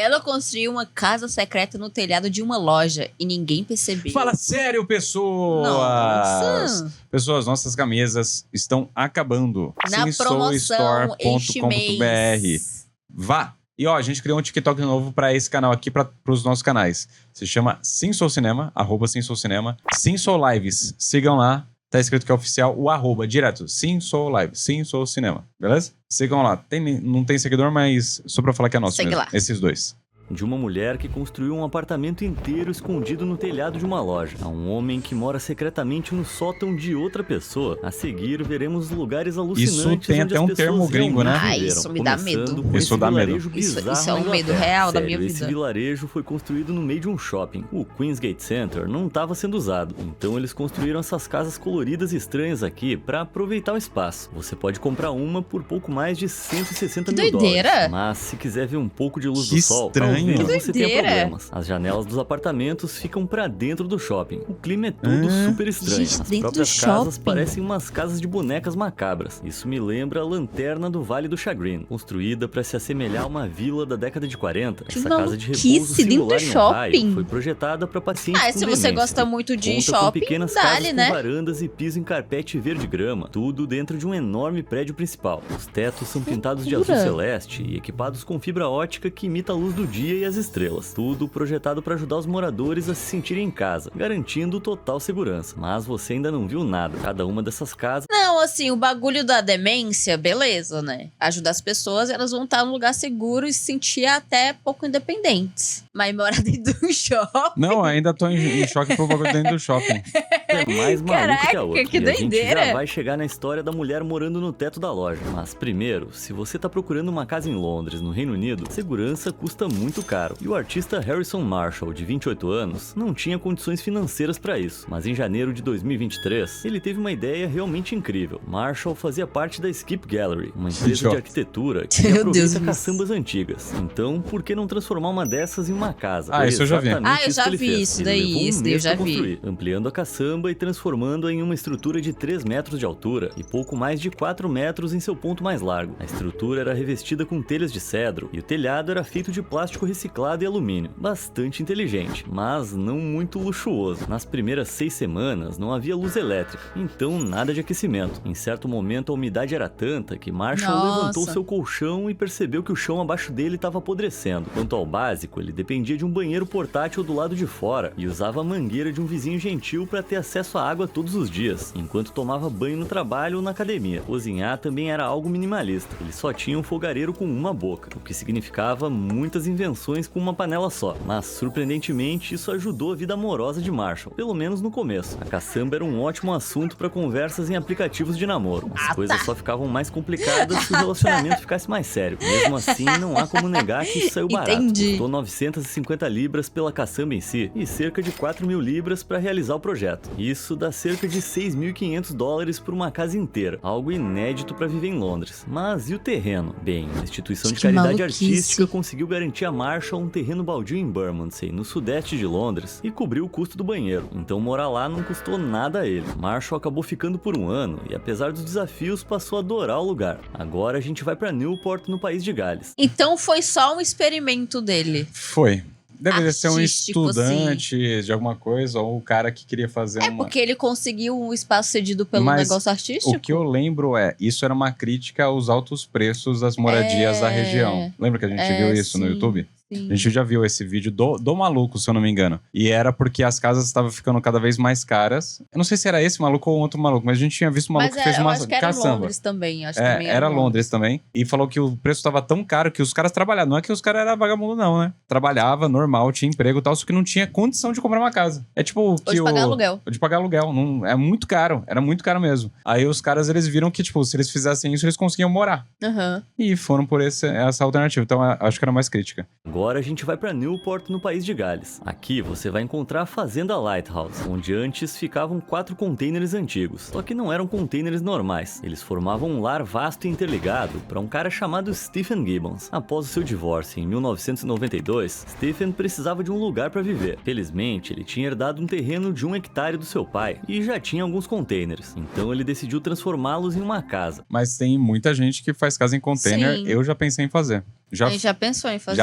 Ela construiu uma casa secreta no telhado de uma loja e ninguém percebeu. Fala sério, pessoas! Nossa. Pessoas, nossas camisas estão acabando. Na promoção este mês. Vá! E ó, a gente criou um TikTok novo pra esse canal aqui, pros nossos canais. Se chama Sim Sou Cinema, @SimSouCinema. Sim Sou Lives. Sigam lá. Tá escrito que é oficial, o @ direto. Sim Sou Live. Sim Sou Cinema. Beleza? Sigam lá. Não tem seguidor, mas só pra falar que é nosso Segue mesmo. lá. Esses dois. De uma mulher que construiu um apartamento inteiro escondido no telhado de uma loja, a um homem que mora secretamente no sótão de outra pessoa. A seguir, veremos lugares alucinantes. Isso tem onde até as um termo pessoas gringo, né? realmente Isso me dá viveram, medo. começando com Isso esse dá medo. vilarejo bizarro Isso é na um medo Inglaterra. real da Sério, minha esse vida. vilarejo foi construído no meio de um shopping. O Queensgate Center não estava sendo usado, então eles construíram essas casas coloridas e estranhas aqui para aproveitar o espaço. Você pode comprar uma por pouco mais de 160 Que mil doideira. dólares. Mas se quiser ver um pouco de luz Que do sol, estranho. talvez você tenha doideira. problemas. As janelas dos apartamentos ficam pra dentro do shopping. O clima é todo super estranho. Gente, As dentro do próprias casas shopping. parecem umas casas de bonecas macabras. Isso me lembra a lanterna do Vale do Chagrin, construída pra se assemelhar a uma vila da década de 40. Que Essa casa de repouso maluquice, dentro do singular em Ohio shopping. foi projetada pra pacientes com Se você demência. gosta muito de Conta com shopping, pequenas dá-lhe, casas né? com varandas e piso em carpete verde grama, tudo dentro de um enorme prédio principal. Os tetos são pintados de azul loucura. celeste e equipados com fibra ótica que imita a luz do dia e as estrelas. Tudo projetado para ajudar os moradores a se sentirem em casa, garantindo total segurança. Mas você ainda não viu nada. Cada uma dessas casas Não, assim, o bagulho da demência, beleza, né? Ajudar as pessoas, elas vão estar num lugar seguro e se sentir até pouco independentes. Mas morar dentro do shopping... Não, ainda tô em choque pro bagulho dentro do shopping. é mais maluco que Caraca, a outra. que E a gente doideira. já vai chegar na história da mulher morando no teto da loja. Mas primeiro, se você tá procurando uma casa em Londres, no Reino Unido, segurança custa muito caro. E o artista Harrison Marshall, de 28 anos, não tinha condições financeiras para isso. Mas em janeiro de 2023, ele teve uma ideia realmente incrível. Marshall fazia parte da Skip Gallery, uma empresa de Idiota. arquitetura que Meu Deus, aproveita Luiz. caçambas antigas. Então, por que não transformar uma dessas em uma casa? Ah, Foi isso eu já vi. exatamente Ah, eu isso já que ele vi fez. isso Ele daí, levou um isso daí eu mês já pra vi. construir, ampliando a caçamba e transformando-a em uma estrutura de 3 metros de altura e pouco mais de 4 metros em seu ponto mais largo. A estrutura era revestida com telhas de cedro e o telhado era feito de plástico reciclado e alumínio. Bastante inteligente, mas não muito luxuoso. Nas primeiras 6 semanas não havia luz elétrica, então nada de aquecimento. Em certo momento a umidade era tanta que Marshall Nossa. levantou seu colchão e percebeu que o chão abaixo dele estava apodrecendo. Quanto ao básico, ele dependia de um banheiro portátil do lado de fora e usava a mangueira de um vizinho gentil para ter acesso à água todos os dias, enquanto tomava banho no trabalho ou na academia. Cozinhar também era algo minimalista. Ele só tinha um fogareiro com uma boca, o que significava muitas invenções com uma panela só. Mas, surpreendentemente, isso ajudou a vida amorosa de Marshall, pelo menos no começo. A caçamba era um ótimo assunto para conversas em aplicativos de namoro. As coisas só ficavam mais complicadas se o relacionamento ficasse mais sério. Mesmo assim, não há como negar que isso saiu barato. Entendi. Custou 950 libras pela caçamba em si e cerca de 4.000 libras para realizar o projeto. Isso dá cerca de 6.500 dólares por uma casa inteira, algo inédito para viver em Londres. Mas e o terreno? Bem, a instituição de Que caridade maluquice. artística conseguiu garantir a Marshall um terreno baldio em Bermondsey, no sudeste de Londres, e cobriu o custo do banheiro. Então morar lá não custou nada a ele. Marshall acabou ficando por um ano e, apesar dos desafios, passou a adorar o lugar. Agora a gente vai para Newport, no país de Gales. Então foi só um experimento dele. Foi. Deveria ser um Artístico, estudante de alguma coisa, ou o cara que queria fazer É uma... porque ele conseguiu um espaço cedido pelo Mas negócio artístico? O que eu lembro isso era uma crítica aos altos preços das moradias da região. Lembra que a gente viu isso no sim, YouTube? sim. A gente já viu esse vídeo do maluco, se eu não me engano. E era porque as casas estavam ficando cada vez mais caras. Eu não sei se era esse maluco ou outro maluco, mas a gente tinha visto um maluco Mas que fez eu uma acho que era em caçamba. Londres também. Acho É, também era Londres também. E falou que o preço estava tão caro que os caras trabalhavam. Não é que os caras eram vagabundo, não, né? Trabalhava normal, tinha emprego e tal, só que não tinha condição de comprar uma casa. É tipo Ou que de pagar aluguel. de pagar aluguel. Não, é muito caro. Era muito caro mesmo. Aí os caras, eles viram que, tipo, se eles fizessem isso, eles conseguiam morar. Aham. E foram por essa alternativa. Então, acho que era mais crítica. Agora a gente vai para Newport, no país de Gales. Aqui você vai encontrar a Fazenda Lighthouse, onde antes ficavam 4 containers antigos. Só que não eram containers normais. Eles formavam um lar vasto e interligado para um cara chamado Stephen Gibbons. Após o seu divórcio em 1992, Stephen precisava de um lugar para viver. Felizmente, ele tinha herdado um terreno de 1 hectare do seu pai e já tinha alguns containers. Então ele decidiu transformá-los em uma casa. Mas tem muita gente que faz casa em container. Sim. Eu já pensei em fazer. Já, A gente já pensou em fazer.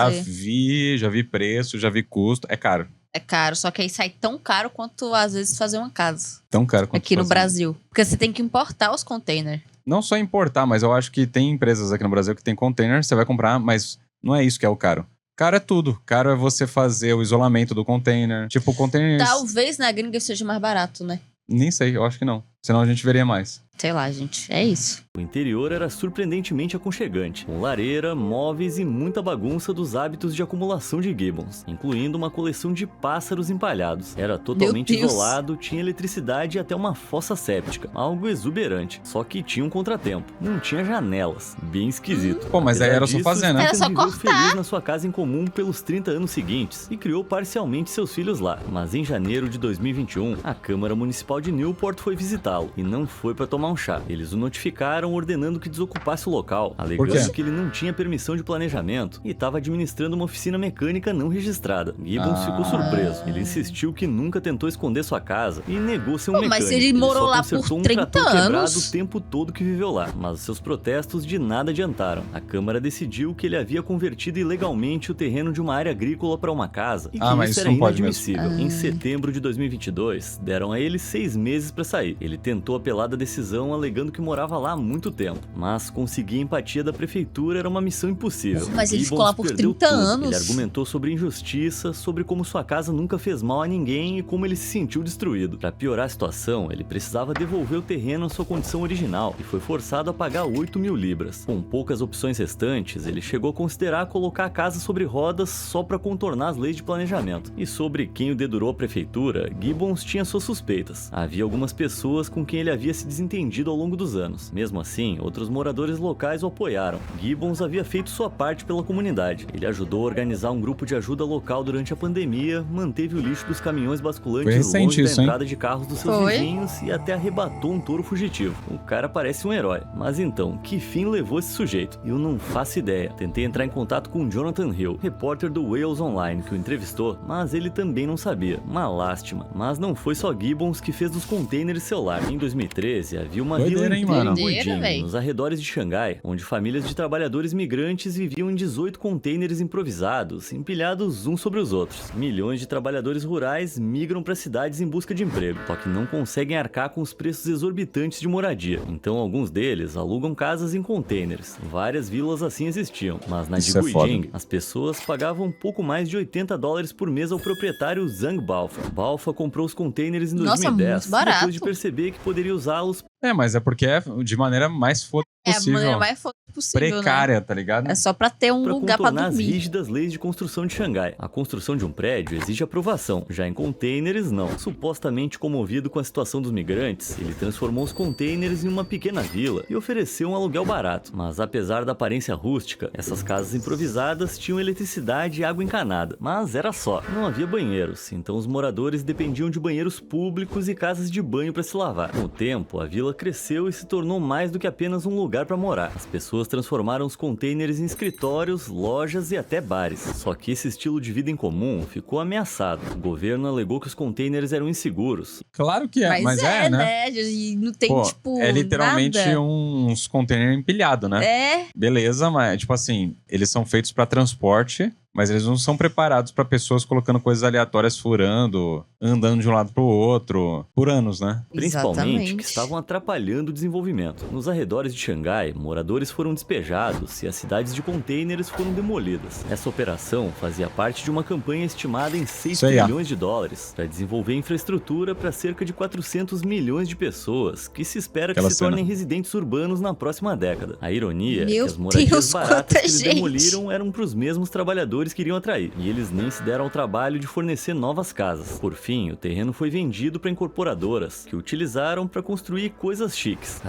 já vi preço, já vi custo. É caro. É caro, só que aí sai tão caro quanto, às vezes, fazer uma casa. Tão caro quanto Aqui no fazer. Brasil. Porque você tem que importar os containers. Não só importar, mas eu acho que tem empresas aqui no Brasil que tem container, você vai comprar, mas não é isso que é o caro. Caro é tudo. Caro é você fazer o isolamento do container. Tipo, o container... Talvez na gringa seja mais barato, né? Nem sei, eu acho que não. Senão a gente veria mais. Sei lá, gente. É isso. O interior era surpreendentemente aconchegante, com lareira, móveis e muita bagunça dos hábitos de acumulação de gibbons, incluindo uma coleção de pássaros empalhados. Era totalmente Meu Deus. isolado, tinha eletricidade e até uma fossa séptica, algo exuberante. Só que tinha um contratempo, não tinha janelas, bem esquisito. Pô, mas aí Apesar era só disso, fazer, né? Era só viveu cortar. feliz na sua casa em comum pelos 30 anos seguintes e criou parcialmente seus filhos lá. Mas em janeiro de 2021, a Câmara Municipal de Newport foi visitá-lo e não foi para tomar um chá. Eles o notificaram ordenando que desocupasse o local, quê? alegando que ele não tinha permissão de planejamento e estava administrando uma oficina mecânica não registrada. Gibbons ficou surpreso. Ele insistiu que nunca tentou esconder sua casa e negou ser um Pô, mecânico. mas ele morou só lá consertou por um 30 trator quebrado anos. o tempo todo que viveu lá, mas seus protestos de nada adiantaram. A Câmara decidiu que ele havia convertido ilegalmente o terreno de uma área agrícola para uma casa e que mas isso isso era não pode mesmo. inadmissível. Em setembro de 2022, deram a ele 6 meses para sair. Ele tentou apelar da decisão alegando que morava lá há muito tempo, mas conseguir a empatia da prefeitura era uma missão impossível. Mas ele Gibbons ficou lá por perdeu 30 tudo. anos. Ele argumentou sobre injustiça, sobre como sua casa nunca fez mal a ninguém e como ele se sentiu destruído. Para piorar a situação, ele precisava devolver o terreno à sua condição original e foi forçado a pagar 8.000 libras. Com poucas opções restantes, ele chegou a considerar colocar a casa sobre rodas só para contornar as leis de planejamento. E sobre quem o dedurou a prefeitura, Gibbons tinha suas suspeitas. Havia algumas pessoas com quem ele havia se desentendido ao longo dos anos. Mesmo assim, outros moradores locais o apoiaram. Gibbons havia feito sua parte pela comunidade. Ele ajudou a organizar um grupo de ajuda local durante a pandemia, manteve o lixo dos caminhões basculantes Foi recente longe isso, da hein? entrada de carros dos seus Foi. vizinhos e até arrebatou um touro fugitivo. O cara parece um herói. Mas então, que fim levou esse sujeito? Eu não faço ideia. Tentei entrar em contato com Jonathan Hill, repórter do Wales Online, que o entrevistou, mas ele também não sabia. Uma lástima. Mas não foi só Gibbons que fez dos containers seu lar. Em 2013, havia uma Doideira, vila hein, inteira mano? em Doideira, Guiding, véi. nos arredores de Xangai, onde famílias de trabalhadores migrantes viviam em 18 containers improvisados, empilhados uns sobre os outros. Milhões de trabalhadores rurais migram para cidades em busca de emprego, só que não conseguem arcar com os preços exorbitantes de moradia. Então, alguns deles alugam casas em containers. Várias vilas assim existiam, mas na de Isso é Guiding, foda. as pessoas pagavam um pouco mais de $80 por mês ao proprietário Zhang Balfa. Balfa comprou os containers em Nossa, 2010, muito barato. depois de perceber que poderia usá-los Mas é porque é de maneira mais foda É a possível. maneira mais foda possível, Precária, tá ligado? né? É só pra ter um para lugar pra contornar as dormir. rígidas leis de construção de Xangai. A construção de um prédio exige aprovação, já em containers não. Supostamente comovido com a situação dos migrantes, ele transformou os containers em uma pequena vila e ofereceu um aluguel barato. Mas apesar da aparência rústica, essas casas improvisadas tinham eletricidade e água encanada. Mas era só, não havia banheiros, então os moradores dependiam de banheiros públicos e casas de banho para se lavar. Com o tempo, a vila cresceu e se tornou mais do que apenas um lugar para morar. As pessoas transformaram os containers em escritórios, lojas e até bares. Só que esse estilo de vida em comum ficou ameaçado. O governo alegou que os containers eram inseguros. Claro que é, mas é, né? E não tem, Pô, tipo, é literalmente nada. uns containers empilhados, né? É, Beleza, mas, tipo assim, eles são feitos pra transporte, mas eles não são preparados pra pessoas colocando coisas aleatórias, furando, andando de um lado pro outro, por anos, né? Principalmente Exatamente. que estavam atrapalhando o desenvolvimento. Nos arredores de Xangai, moradores foram despejados e as cidades de containers foram demolidas. Essa operação fazia parte de uma campanha estimada em 6 Isso aí, ó. bilhões de dólares para desenvolver infraestrutura para cerca de 400 milhões de pessoas, que se espera Aquela que se cena. tornem residentes urbanos na próxima década. A ironia é que Meu as moradias Deus, baratas quanta que eles gente. demoliram eram para os mesmos trabalhadores que iriam atrair, e eles nem se deram ao trabalho de fornecer novas casas. Por fim, o terreno foi vendido para incorporadoras, que o utilizaram para construir coisas chiques.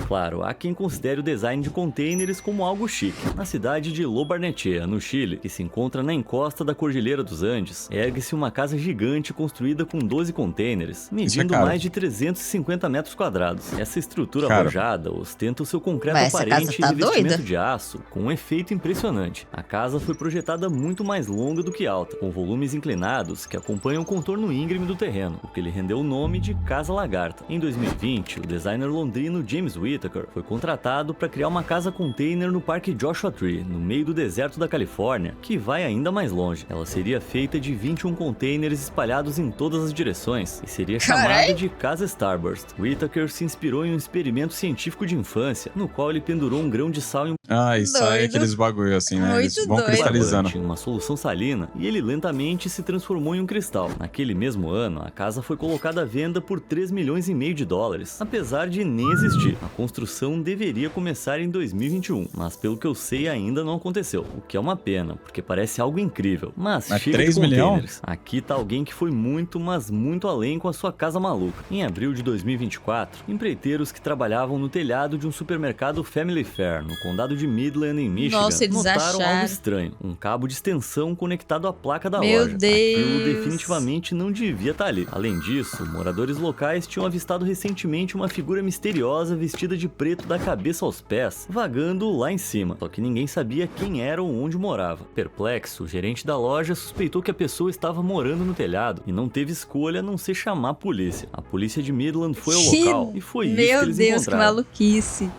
Claro, há quem considere o design de containers como algo chique. Na cidade de Lo Barnechea, no Chile, que se encontra na encosta da Cordilheira dos Andes, ergue-se uma casa gigante construída com 12 containers, medindo caro. mais de 350 metros quadrados. Essa estrutura Caro. arrojada ostenta o seu concreto Mas essa aparente casa tá e revestimento doida. de aço, com um efeito impressionante. A casa foi projetada projetada muito mais longa do que alta, com volumes inclinados que acompanham o contorno íngreme do terreno, o que lhe rendeu o nome de Casa Lagarta. Em 2020, o designer londrino James Whittaker foi contratado para criar uma casa container no Parque Joshua Tree, no meio do deserto da Califórnia, que vai ainda mais longe. Ela seria feita de 21 containers espalhados em todas as direções e seria chamada de Casa Starburst. Whittaker se inspirou em um experimento científico de infância, no qual ele pendurou um grão de sal em um E sai aqueles bagulho assim, né? Eles Muito vão doido. cristalizando. em uma solução salina e ele lentamente se transformou em um cristal. Naquele mesmo ano, a casa foi colocada à venda por 3,5 milhões de dólares, apesar de nem existir. A construção deveria começar em 2021, mas pelo que eu sei ainda não aconteceu, o que é uma pena, porque parece algo incrível. Mas chega 3 de milhões? containers. Aqui tá alguém que foi muito, mas muito além com a sua casa maluca. Em abril de 2024, empreiteiros que trabalhavam no telhado de um supermercado Family Fair, no condado de Midland, em Michigan, Nossa, eles notaram algo acharam. estranho. Um cabo de extensão conectado à placa da Meu loja. Deus. Aquilo definitivamente não devia estar ali. Além disso, moradores locais tinham avistado recentemente uma figura misteriosa vestida de preto da cabeça aos pés, vagando lá em cima. Só que ninguém sabia quem era ou onde morava. Perplexo, o gerente da loja suspeitou que a pessoa estava morando no telhado e não teve escolha a não ser chamar a polícia. A polícia de Midland foi ao local e foi isso que Meu eles Deus, que encontraram. maluquice.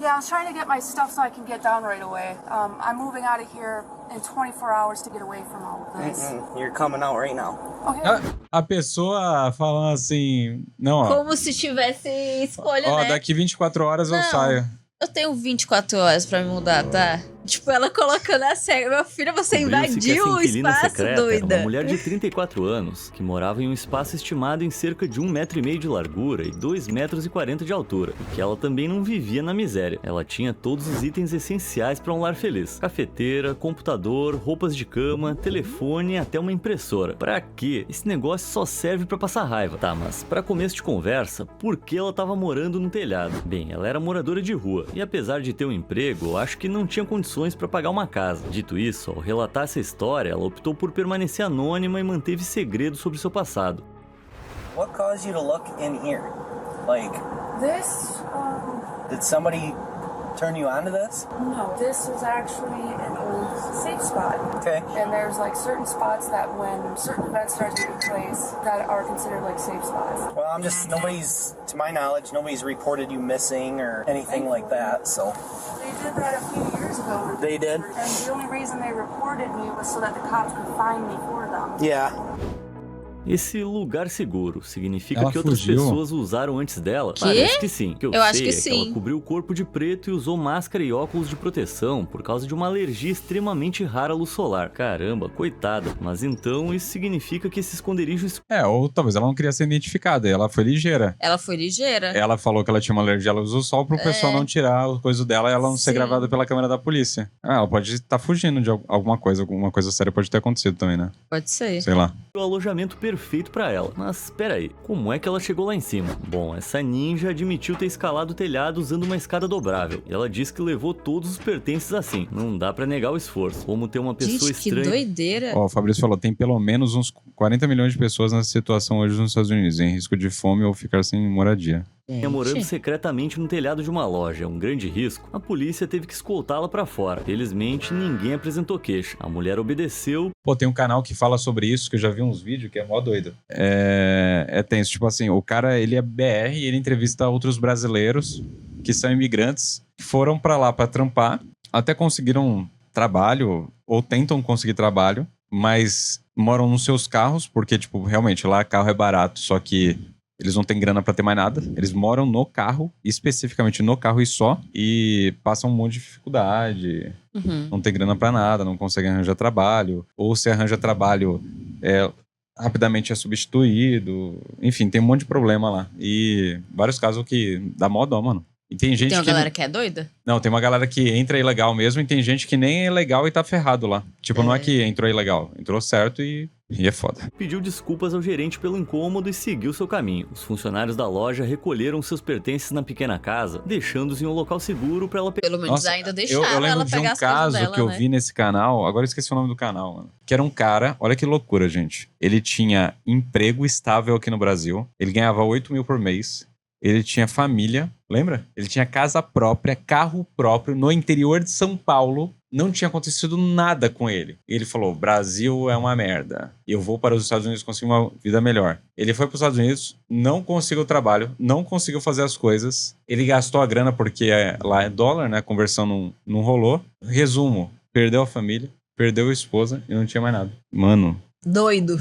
Yeah, I was trying to get my stuff so I can get down right away. I'm moving out of here in 24 hours to get away from all of this. You're coming out right now. Okay. A pessoa falando assim, não, ó, Como se tivesse escolha, ó, né? daqui 24 horas eu Não. saio. Eu tenho 24 horas pra me mudar, tá? Tipo, ela colocando a sério. Meu filho, você Descobriu-se que invadiu essa o inquilina espaço, secreta era doida. uma mulher de 34 anos, que morava em um espaço estimado em cerca de 1,5 metro de largura e 2,40 metros de altura, e que ela também não vivia na miséria. Ela tinha todos os itens essenciais para um lar feliz: cafeteira, computador, roupas de cama, telefone e até uma impressora. Pra quê? Esse negócio só serve pra passar raiva. Tá, mas pra começo de conversa, por que ela tava morando no telhado? Bem, ela era moradora de rua, e apesar de ter um emprego, eu acho que não tinha condições pra pagar uma casa. Dito isso, ao relatar essa história, ela optou por permanecer anônima e manteve segredo sobre seu passado. What caused you to look in here? Like, This, did somebody turn you onto this? no, this is actually an old safe spot. Okay. And there's like certain spots that when certain events start taking place that are considered like safe spots. Well, to my knowledge, nobody's reported you missing or anything like that, so. They did that a few years ago. They did? And the only reason they reported me was so that the cops could find me for them. Yeah. Esse lugar seguro significa Ela que outras fugiu? pessoas usaram antes dela? Quê? Parece que sim. O que eu Eu acho sei que é que sim. ela cobriu o corpo de preto e usou máscara e óculos de proteção por causa de uma alergia extremamente rara à luz solar. Caramba, coitada. Mas então isso significa que esse esconderijo Ou talvez ela não queria ser identificada, ela foi ligeira. Ela foi ligeira. Ela falou que ela tinha uma alergia à luz do sol pro pessoal não tirar o coisa dela e ela não ser Sim. gravada pela câmera da polícia. Ela pode estar fugindo de alguma coisa séria pode ter acontecido também, né? Pode ser. Sei lá. o alojamento perfeito pra ela. Mas peraí, como é que ela chegou lá em cima? Bom, essa ninja admitiu ter escalado o telhado usando uma escada dobrável. E ela disse que levou todos os pertences assim. Não dá pra negar o esforço. Como ter uma pessoa Gente, que estranha. doideira. Ó, o Fabrício falou, tem pelo menos uns 40 milhões de pessoas nessa situação hoje nos Estados Unidos, em risco de fome ou ficar sem moradia. Morando Gente. secretamente no telhado de uma loja, um grande risco, a polícia teve que escoltá-la pra fora. Felizmente, ninguém apresentou queixa. A mulher obedeceu. Pô, tem um canal que fala sobre isso, que eu já vi uns vídeos, que é mó doido. É tenso, tipo assim, o cara, ele é BR e ele entrevista outros brasileiros que são imigrantes, que foram pra lá pra trampar, até conseguiram trabalho, ou tentam conseguir trabalho, mas moram nos seus carros, porque, tipo, realmente, lá carro é barato, só que eles não têm grana pra ter mais nada. Eles moram no carro, especificamente no carro e só, e passam um monte de dificuldade. Uhum. Não tem grana pra nada, não conseguem arranjar trabalho. Ou se arranja trabalho, rapidamente é substituído. Enfim, tem um monte de problema lá. E vários casos que dá mó dó, mano. E tem gente Tem uma que... galera que é doida? Não, tem uma galera que entra ilegal mesmo e tem gente que nem é legal e tá ferrado lá. Tipo, não é que entrou ilegal. Entrou certo e é foda. Pediu desculpas ao gerente pelo incômodo e seguiu seu caminho. Os funcionários da loja recolheram seus pertences na pequena casa, deixando-os em um local seguro pra ela Pelo menos Nossa, ainda eu deixaram lembro ela de pegar um as coisas caso dela, que eu né? vi nesse canal, agora eu esqueci o nome do canal, mano. Que era um cara, olha que loucura, gente. Ele tinha emprego estável aqui no Brasil, ele ganhava 8 mil por mês, ele tinha família, lembra? Ele tinha casa própria, carro próprio, no interior de São Paulo. Não tinha acontecido nada com ele. Ele falou, Brasil é uma merda. Eu vou para os Estados Unidos conseguir uma vida melhor. Ele foi para os Estados Unidos, não conseguiu trabalho, não conseguiu fazer as coisas. Ele gastou a grana porque lá é dólar, né? A conversão não rolou. Resumo, perdeu a família, perdeu a esposa e não tinha mais nada. Mano. Doido.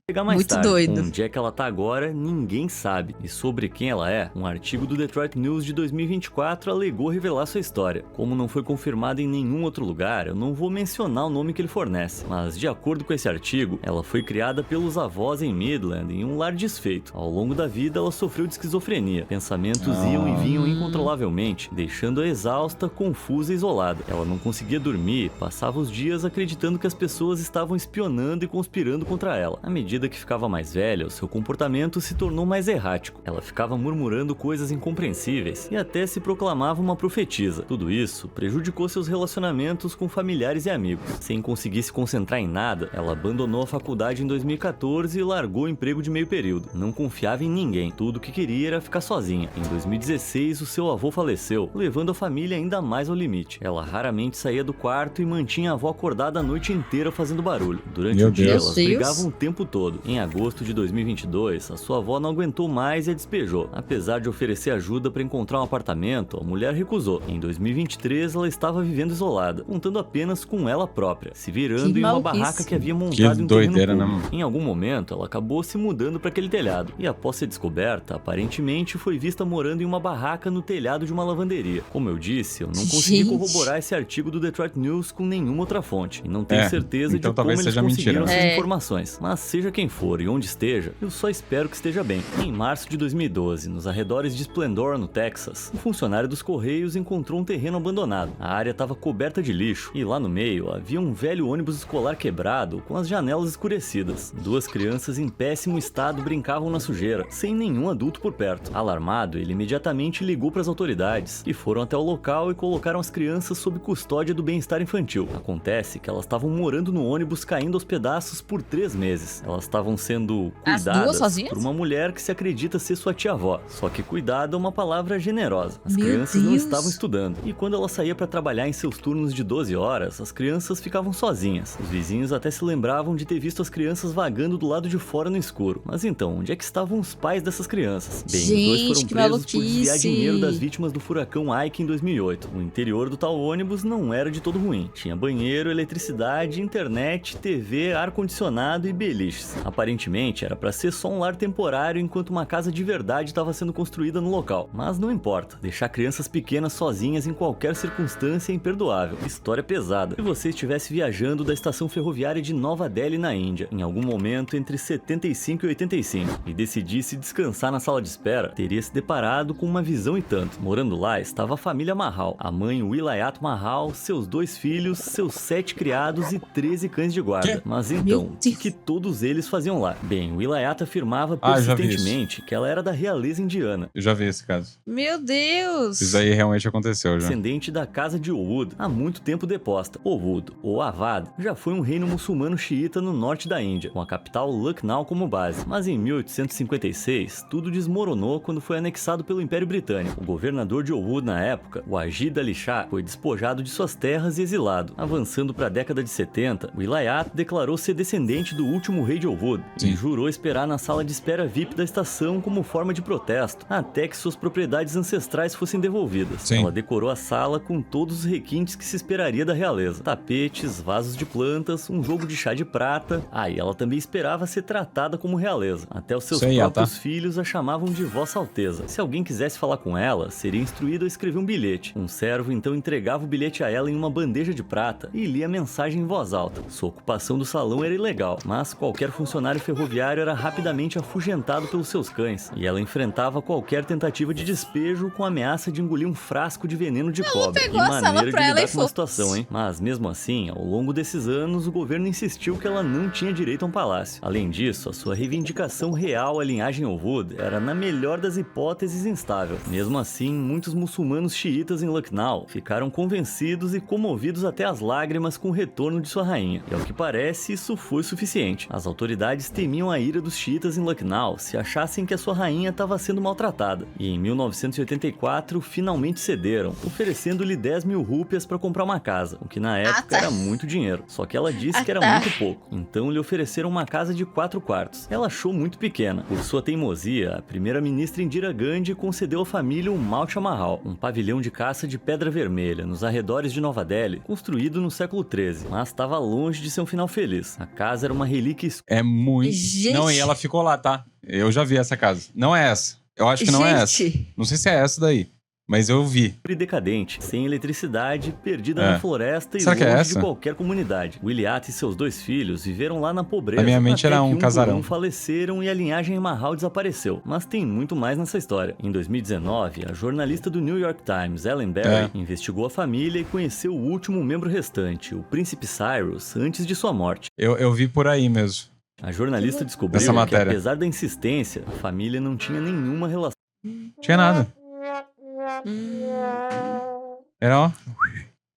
Chegar mais Muito tarde. doido. Onde é que ela tá agora, ninguém sabe. E sobre quem ela é, um artigo do Detroit News de 2024 alegou revelar sua história. Como não foi confirmado em nenhum outro lugar, eu não vou mencionar o nome que ele fornece. Mas, de acordo com esse artigo, ela foi criada pelos avós em Midland, em um lar desfeito. Ao longo da vida, ela sofreu de esquizofrenia. Pensamentos iam e vinham incontrolavelmente, deixando-a exausta, confusa e isolada. Ela não conseguia dormir, passava os dias acreditando que as pessoas estavam espionando e conspirando contra ela. À medida que ficava mais velha, o seu comportamento se tornou mais errático. Ela ficava murmurando coisas incompreensíveis e até se proclamava uma profetisa. Tudo isso prejudicou seus relacionamentos com familiares e amigos. Sem conseguir se concentrar em nada, ela abandonou a faculdade em 2014 e largou o emprego de meio período. Não confiava em ninguém. Tudo o que queria era ficar sozinha. Em 2016, o seu avô faleceu, levando a família ainda mais ao limite. Ela raramente saía do quarto e mantinha a avó acordada a noite inteira fazendo barulho. Durante o dia, elas brigavam o tempo todo. Em agosto de 2022, a sua avó não aguentou mais e a despejou. Apesar de oferecer ajuda para encontrar um apartamento, a mulher recusou. Em 2023, ela estava vivendo isolada, contando apenas com ela própria, se virando em uma barraca que havia montado em um terreno público. Em algum momento, ela acabou se mudando para aquele telhado e, após ser descoberta, aparentemente foi vista morando em uma barraca no telhado de uma lavanderia. Como eu disse, eu não consegui corroborar esse artigo do Detroit News com nenhuma outra fonte e não tenho certeza de como eles conseguiram essas informações. Mas seja quem for e onde esteja, eu só espero que esteja bem. Em março de 2012, nos arredores de Splendora, no Texas, um funcionário dos Correios encontrou um terreno abandonado. A área estava coberta de lixo e lá no meio havia um velho ônibus escolar quebrado com as janelas escurecidas. Duas crianças em péssimo estado brincavam na sujeira, sem nenhum adulto por perto. Alarmado, ele imediatamente ligou para as autoridades e foram até o local e colocaram as crianças sob custódia do bem-estar infantil. Acontece que elas estavam morando no ônibus caindo aos pedaços por 3 meses. Elas estavam sendo cuidadas por uma mulher que se acredita ser sua tia-avó. Só que cuidado é uma palavra generosa. As crianças não estavam estudando. E quando ela saía para trabalhar em seus turnos de 12 horas, as crianças ficavam sozinhas. Os vizinhos até se lembravam de ter visto as crianças vagando do lado de fora no escuro. Mas então, onde é que estavam os pais dessas crianças? Bem, os dois foram presos por desviar dinheiro das vítimas do furacão Ike em 2008. O interior do tal ônibus não era de todo ruim. Tinha banheiro, eletricidade, internet, TV, ar-condicionado e beliches. Aparentemente, era para ser só um lar temporário enquanto uma casa de verdade estava sendo construída no local. Mas não importa, deixar crianças pequenas sozinhas em qualquer circunstância é imperdoável. História pesada. Se você estivesse viajando da estação ferroviária de Nova Delhi na Índia, em algum momento entre 75 e 85, e decidisse descansar na sala de espera, teria se deparado com uma visão e tanto. Morando lá estava a família Mahal, a mãe Wilayat Mahal, seus 2 filhos, seus 7 criados e 13 cães de guarda. Mas então, o que todos eles faziam lá? Bem, Wilayat afirmava persistentemente que ela era da realeza indiana. Eu já vi esse caso. Meu Deus! Isso aí realmente aconteceu já. Descendente da casa de Owood, há muito tempo deposta. Owood, ou Avad, já foi um reino muçulmano xiita no norte da Índia, com a capital Lucknow como base. Mas em 1856, tudo desmoronou quando foi anexado pelo Império Britânico. O governador de Owood na época, o Ajid Ali Shah, foi despojado de suas terras e exilado. Avançando para a década de 70, Wilayat declarou ser descendente do último rei de Owood e jurou esperar na sala de espera VIP da estação como forma de protesto, até que suas propriedades ancestrais fossem devolvidas. Ela decorou a sala com todos os requintes que se esperaria da realeza. Tapetes, vasos de plantas, um jogo de chá de prata. E ela também esperava ser tratada como realeza. Até os seus próprios filhos a chamavam de Vossa Alteza. Se alguém quisesse falar com ela, seria instruído a escrever um bilhete. Um servo então entregava o bilhete a ela em uma bandeja de prata e lia a mensagem em voz alta. Sua ocupação do salão era ilegal, mas qualquer funcionário ferroviário era rapidamente afugentado pelos seus cães, e ela enfrentava qualquer tentativa de despejo com a ameaça de engolir um frasco de veneno de cobra. Que maneira de lidar com uma situação, hein? Mas mesmo assim, ao longo desses anos, o governo insistiu que ela não tinha direito a um palácio. Além disso, a sua reivindicação real à linhagem Owood era, na melhor das hipóteses, instável. Mesmo assim, muitos muçulmanos xiitas em Lucknow ficaram convencidos e comovidos até as lágrimas com o retorno de sua rainha. E ao que parece, isso foi suficiente. As autoridades autoridades temiam a ira dos xiitas em Lucknow se achassem que a sua rainha estava sendo maltratada. E em 1984, finalmente cederam, oferecendo-lhe 10 mil rúpias para comprar uma casa, o que na época era muito dinheiro. Só que ela disse que era muito pouco. Então lhe ofereceram uma casa de 4 quartos. Ela achou muito pequena. Por sua teimosia, a primeira-ministra Indira Gandhi concedeu à família o Malcha Mahal, um pavilhão de caça de pedra vermelha nos arredores de Nova Delhi, construído no século XIII, mas estava longe de ser um final feliz. A casa era uma relíquia É muito... Gente. Não, e ela ficou lá, tá? Eu já vi essa casa. Não é essa. Eu acho que não é essa. Não sei se é essa daí, mas eu vi. e decadente, sem eletricidade, perdida na floresta e Será que é longe essa? de qualquer comunidade. Williat e seus 2 filhos viveram lá na pobreza. Na minha mente até era que um casarão. por um faleceram e a linhagem Mahal desapareceu. Mas tem muito mais nessa história. Em 2019, a jornalista do New York Times, Ellen Berry, investigou a família e conheceu o último membro restante, o príncipe Cyrus, antes de sua morte. Eu vi por aí mesmo. A jornalista descobriu Essa que, matéria. apesar da insistência, a família não tinha nenhuma relação. Tinha nada. Era, ó.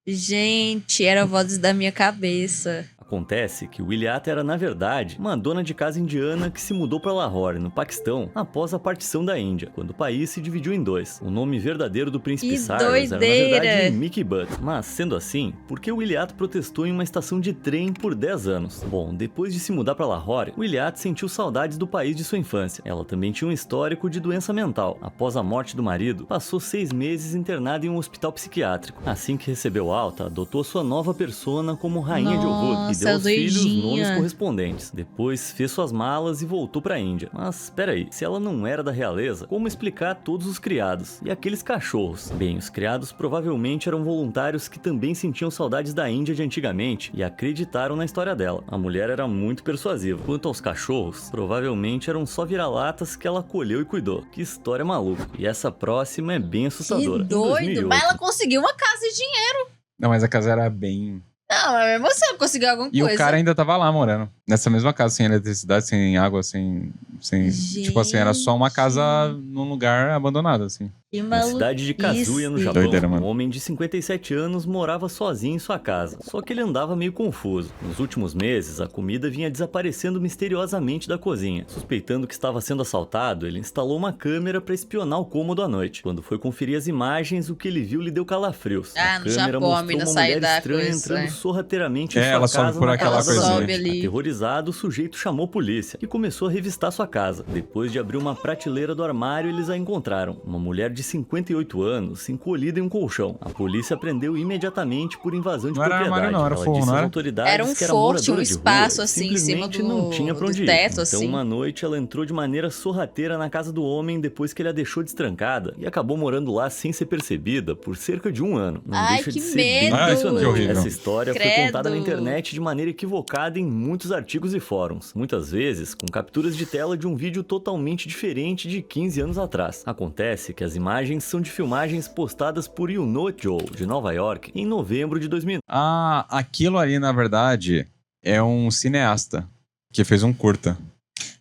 Gente, era vozes da minha cabeça. Acontece que Williat era, na verdade, uma dona de casa indiana que se mudou para Lahore, no Paquistão, após a partição da Índia, quando o país se dividiu em 2. O nome verdadeiro do príncipe Que Cyrus era, na doideira! verdade, Mickey Butt. Mas, sendo assim, por que Williat protestou em uma estação de trem por 10 anos? Bom, depois de se mudar para Lahore, Williat sentiu saudades do país de sua infância. Ela também tinha um histórico de doença mental. Após a morte do marido, passou 6 meses internada em um hospital psiquiátrico. Assim que recebeu alta, adotou sua nova persona como rainha de Oghud e deu aos filhos nomes correspondentes. Depois fez suas malas e voltou para a Índia. Mas peraí, se ela não era da realeza, como explicar todos os criados? E aqueles cachorros? Bem, os criados provavelmente eram voluntários que também sentiam saudades da Índia de antigamente e acreditaram na história dela. A mulher era muito persuasiva. Quanto aos cachorros, provavelmente eram só vira-latas que ela acolheu e cuidou. Que história maluca. E essa próxima é bem assustadora. Que doido! Em 2008, Mas ela conseguiu uma casa de dinheiro. Não, mas a casa era bem... Não, mas mesmo assim ela conseguiu alguma E coisa. o cara ainda tava lá morando. Nessa mesma casa, sem eletricidade, sem água, sem tipo assim, era só uma casa num lugar abandonado, assim. Que Na cidade de Kazuya, no Japão, Doideira, mano. um homem de 57 anos morava sozinho em sua casa. Só que ele andava meio confuso. Nos últimos meses, a comida vinha desaparecendo misteriosamente da cozinha. Suspeitando que estava sendo assaltado, ele instalou uma câmera para espionar o cômodo à noite. Quando foi conferir as imagens, o que ele viu lhe deu calafrios. Ah, A no câmera Japão, a mostrou mina uma sai mulher da estranha coisa, entrando né? sorrateiramente em sua ela sobe casa por na aquela casa da coisinha. noite. ali. Aterrorizado, o sujeito chamou a polícia e começou a revistar sua casa. Depois de abrir uma prateleira do armário, eles a encontraram. Uma mulher de 58 anos, encolhida em um colchão. A polícia prendeu imediatamente por invasão de Não era propriedade. armário, não, era Ela forro, disse não às era? autoridades Era um que era forro, moradora tinha um de rua espaço, e assim, em simplesmente cima não tinha pra do onde ir. teto, Então, assim. uma noite, ela entrou de maneira sorrateira na casa do homem depois que ele a deixou destrancada e acabou morando lá sem ser percebida por cerca de 1 ano. Não Ai, deixa que de ser bem medo! impressionante. Que horrível. Essa história foi Credo. contada na internet de maneira equivocada em muitos artigos e fóruns, muitas vezes com capturas de tela de um vídeo totalmente diferente de 15 anos atrás. Acontece que as imagens são de filmagens postadas por You Know It Joe, de Nova York, em novembro de 2009. Ah, aquilo ali, na verdade, é um cineasta que fez um curta.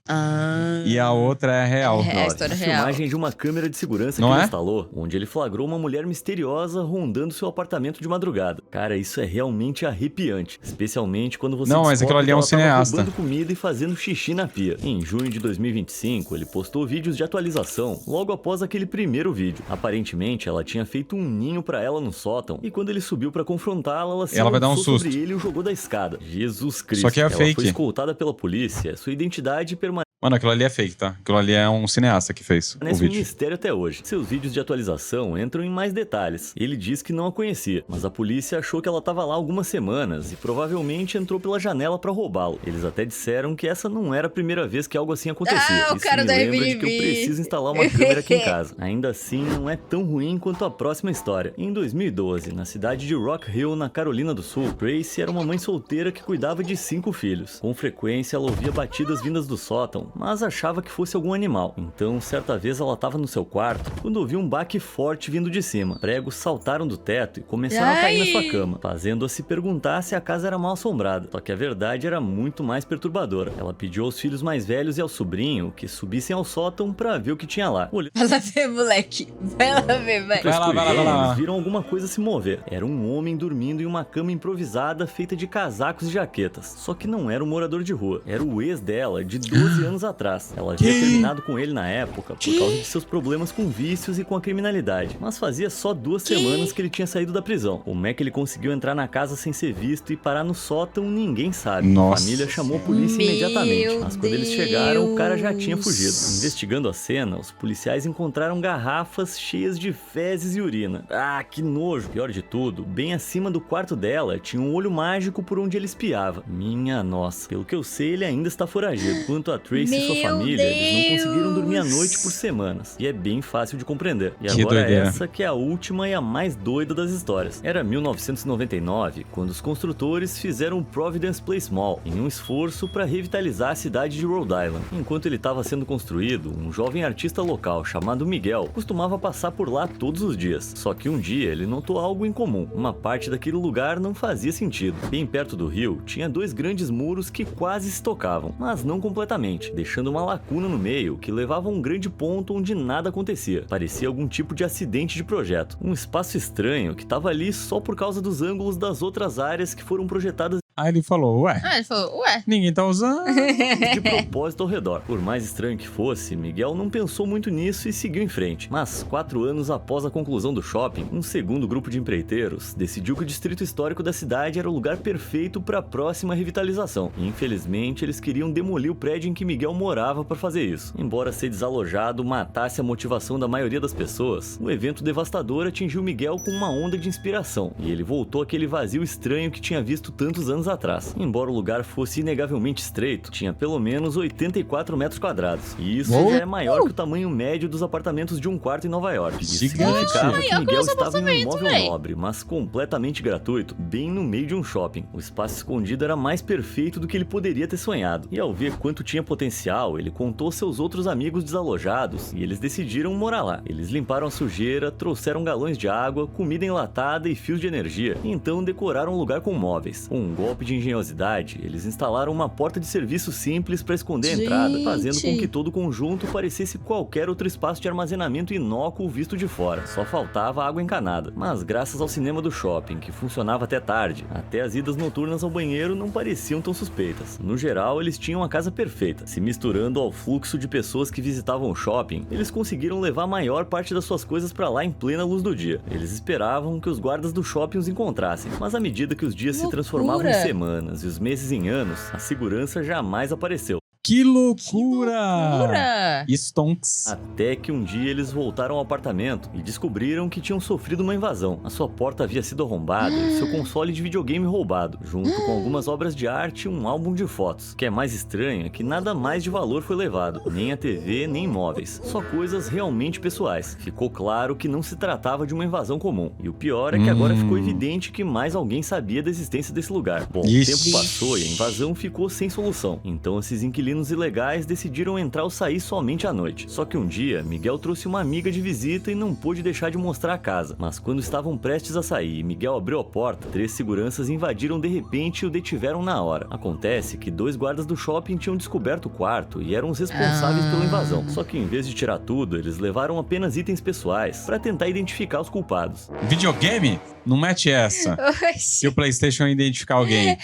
Ah. E a outra é real. É a história real. Filmagem de uma câmera de segurança Não que ele é? instalou, onde ele flagrou uma mulher misteriosa rondando seu apartamento de madrugada. Cara, isso é realmente arrepiante, especialmente quando você Não, mas aquilo descobre ali é um que ela tava cineasta. roubando comida e fazendo xixi na pia. Em junho de 2025, ele postou vídeos de atualização logo após aquele primeiro vídeo. Aparentemente, ela tinha feito um ninho pra ela no sótão, e quando ele subiu pra confrontá-la, ela se Ela vai dar um lançou susto. sobre ele e o jogou da escada. Jesus Cristo. Só que é ela fake. foi escoltada pela polícia, sua identidade permanece Mano, aquilo ali é fake, tá? Aquilo ali é um cineasta que fez o um vídeo. mistério até hoje. Seus vídeos de atualização entram em mais detalhes. Ele diz que não a conhecia, mas a polícia achou que ela estava lá algumas semanas e provavelmente entrou pela janela para roubá-lo. Eles até disseram que essa não era a primeira vez que algo assim acontecia. Ah, o Isso cara me da lembra de que eu Airbnb. preciso instalar uma câmera aqui em casa. Ainda assim, não é tão ruim quanto a próxima história. Em 2012, na cidade de Rock Hill, na Carolina do Sul, Tracy era uma mãe solteira que cuidava de 5 filhos. Com frequência, ela ouvia batidas vindas do sótão sótão, mas achava que fosse algum animal. Então, certa vez ela estava no seu quarto quando ouviu um baque forte vindo de cima. Pregos saltaram do teto e começaram a cair na sua cama, fazendo-a se perguntar se a casa era mal assombrada. Só que a verdade era muito mais perturbadora. Ela pediu aos filhos mais velhos e ao sobrinho que subissem ao sótão para ver o que tinha lá. Vai lá ver, moleque. Vai lá ver, vai. Vai lá. Eles viram alguma coisa se mover. Era um homem dormindo em uma cama improvisada feita de casacos e jaquetas. Só que não era um morador de rua. Era o ex dela, de 12 anos atrás. Ela havia terminado com ele na época por causa de seus problemas com vícios e com a criminalidade. Mas fazia só 2 semanas que ele tinha saído da prisão. Como é que ele conseguiu entrar na casa sem ser visto e parar no sótão, ninguém sabe. Nossa. A família chamou a polícia imediatamente. Mas quando eles chegaram, o cara já tinha fugido. Investigando a cena, os policiais encontraram garrafas cheias de fezes e urina. Ah, que nojo! Pior de tudo, bem acima do quarto dela tinha um olho mágico por onde ele espiava. Minha nossa. Pelo que eu sei, ele ainda está foragido. Quanto a Tracy e sua família, eles não conseguiram dormir à noite por semanas. E é bem fácil de compreender. E Que agora doideira. essa que é a última e a mais doida das histórias. Era 1999, quando os construtores fizeram o Providence Place Mall, em um esforço para revitalizar a cidade de Rhode Island. Enquanto ele estava sendo construído, um jovem artista local chamado Miguel costumava passar por lá todos os dias. Só que um dia ele notou algo incomum. Uma parte daquele lugar não fazia sentido. Bem perto do rio, tinha 2 grandes muros que quase se tocavam, mas não completamente, deixando uma lacuna no meio que levava a um grande ponto onde nada acontecia. Parecia algum tipo de acidente de projeto. Um espaço estranho que estava ali só por causa dos ângulos das outras áreas que foram projetadas Aí ele falou, ué, Ele falou, ué. ninguém tá usando. de propósito ao redor. Por mais estranho que fosse, Miguel não pensou muito nisso e seguiu em frente. Mas 4 anos após a conclusão do shopping, um segundo grupo de empreiteiros decidiu que o distrito histórico da cidade era o lugar perfeito para a próxima revitalização. E, infelizmente, eles queriam demolir o prédio em que Miguel morava para fazer isso. Embora ser desalojado matasse a motivação da maioria das pessoas, o evento devastador atingiu Miguel com uma onda de inspiração, e ele voltou àquele vazio estranho que tinha visto tantos anos atrás. Embora o lugar fosse inegavelmente estreito, tinha pelo menos 84 metros quadrados. E isso já é maior que o tamanho médio dos apartamentos de um quarto em Nova York. Isso Gigante. significava que Maior que Miguel nosso estava em um imóvel apartamento, véi. nobre, mas completamente gratuito, bem no meio de um shopping. O espaço escondido era mais perfeito do que ele poderia ter sonhado. E ao ver quanto tinha potencial, ele contou seus outros amigos desalojados e eles decidiram morar lá. Eles limparam a sujeira, trouxeram galões de água, comida enlatada e fios de energia. E então decoraram o lugar com móveis. Com um golpe de engenhosidade, eles instalaram uma porta de serviço simples para esconder a entrada, fazendo com que todo o conjunto parecesse qualquer outro espaço de armazenamento inócuo visto de fora. Só faltava água encanada. Mas graças ao cinema do shopping, que funcionava até tarde, até as idas noturnas ao banheiro não pareciam tão suspeitas. No geral, eles tinham a casa perfeita. Se misturando ao fluxo de pessoas que visitavam o shopping, eles conseguiram levar a maior parte das suas coisas para lá em plena luz do dia. Eles esperavam que os guardas do shopping os encontrassem, mas à medida que os dias se transformavam em semanas e os meses em anos, a segurança jamais apareceu. Que loucura! Loucura! Stonks. Até que um dia eles voltaram ao apartamento e descobriram que tinham sofrido uma invasão. A sua porta havia sido arrombada e seu console de videogame roubado, junto com algumas obras de arte e um álbum de fotos. O que é mais estranho é que nada mais de valor foi levado, nem a TV, nem móveis. Só coisas realmente pessoais. Ficou claro que não se tratava de uma invasão comum. E o pior é que agora ficou evidente que mais alguém sabia da existência desse lugar. Bom, o tempo passou e a invasão ficou sem solução. Então esses inquilinos ilegais decidiram entrar ou sair somente à noite. Só que um dia, Miguel trouxe uma amiga de visita e não pôde deixar de mostrar a casa. Mas quando estavam prestes a sair e Miguel abriu a porta, 3 seguranças invadiram de repente e o detiveram na hora. Acontece que 2 guardas do shopping tinham descoberto o quarto e eram os responsáveis pela invasão. Só que em vez de tirar tudo, eles levaram apenas itens pessoais para tentar identificar os culpados. Videogame? Não mete essa. Oxi. Se o PlayStation identificar alguém.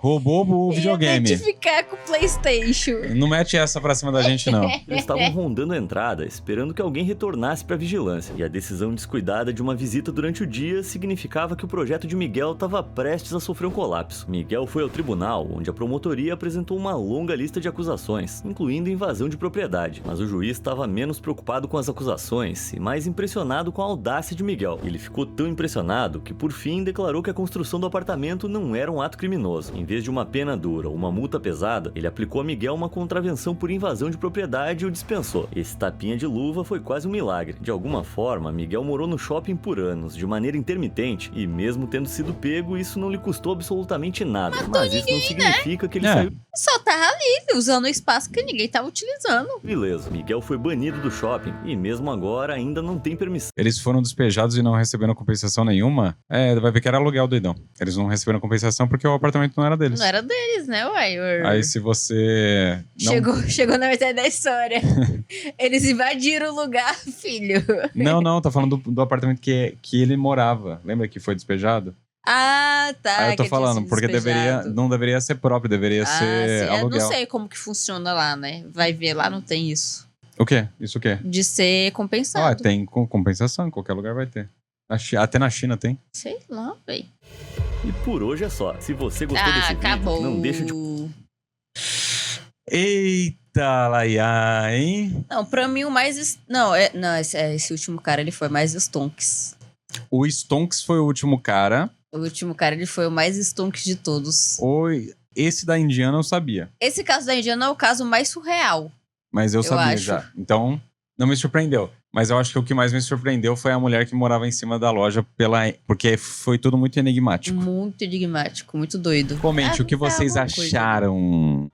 Roubou o videogame. Identificar com o PlayStation. Não mete essa pra cima da gente, não. Eles estavam rondando a entrada, esperando que alguém retornasse para a vigilância. E a decisão descuidada de uma visita durante o dia significava que o projeto de Miguel estava prestes a sofrer um colapso. Miguel foi ao tribunal, onde a promotoria apresentou uma longa lista de acusações, incluindo invasão de propriedade. Mas o juiz estava menos preocupado com as acusações e mais impressionado com a audácia de Miguel. Ele ficou tão impressionado que, por fim, declarou que a construção do apartamento não era um ato criminoso. Em vez de uma pena dura ou uma multa pesada, ele aplicou a Miguel Miguel uma contravenção por invasão de propriedade e o dispensou. Esse tapinha de luva foi quase um milagre. De alguma forma, Miguel morou no shopping por anos, de maneira intermitente, e mesmo tendo sido pego, isso não lhe custou absolutamente nada. Mas isso não significa que ele saiu Só tava ali, usando o espaço que ninguém tava utilizando. ileso. Miguel foi banido do shopping e mesmo agora ainda não tem permissão. Eles foram despejados e não receberam compensação nenhuma. Vai ver que era aluguel, doidão. Eles não receberam compensação porque o apartamento não era deles. Não era deles, né, uai? Aí se você... não- Chegou na metade da história. Eles invadiram o lugar, filho. Não, tá falando do apartamento que ele morava. Lembra que foi despejado? Ah, tá. Aí eu tô que tinha falando, sido porque despejado. não deveria ser próprio, deveria Ah, ser sim. Eu aluguel. não sei como que funciona lá, né? Vai ver, lá não tem isso. O quê? Isso o quê? De ser compensado. Tem compensação, em qualquer lugar vai ter. Até na China tem. Sei lá, véi. E por hoje é só. Se você gostou desse vídeo, Acabou. não deixa de Eita, Laia, hein? Não, pra mim o mais... Não, esse último cara, ele foi mais stonks. O Stonks foi o último cara. O último cara, ele foi o mais stonks de todos. Esse da Indiana eu sabia. Esse caso da Indiana é o caso mais surreal. Mas eu sabia acho. já. Então, não me surpreendeu. Mas eu acho que o que mais me surpreendeu foi a mulher que morava em cima da loja porque foi tudo muito enigmático. Muito enigmático, muito doido. Comente o que vocês alguma coisa. acharam.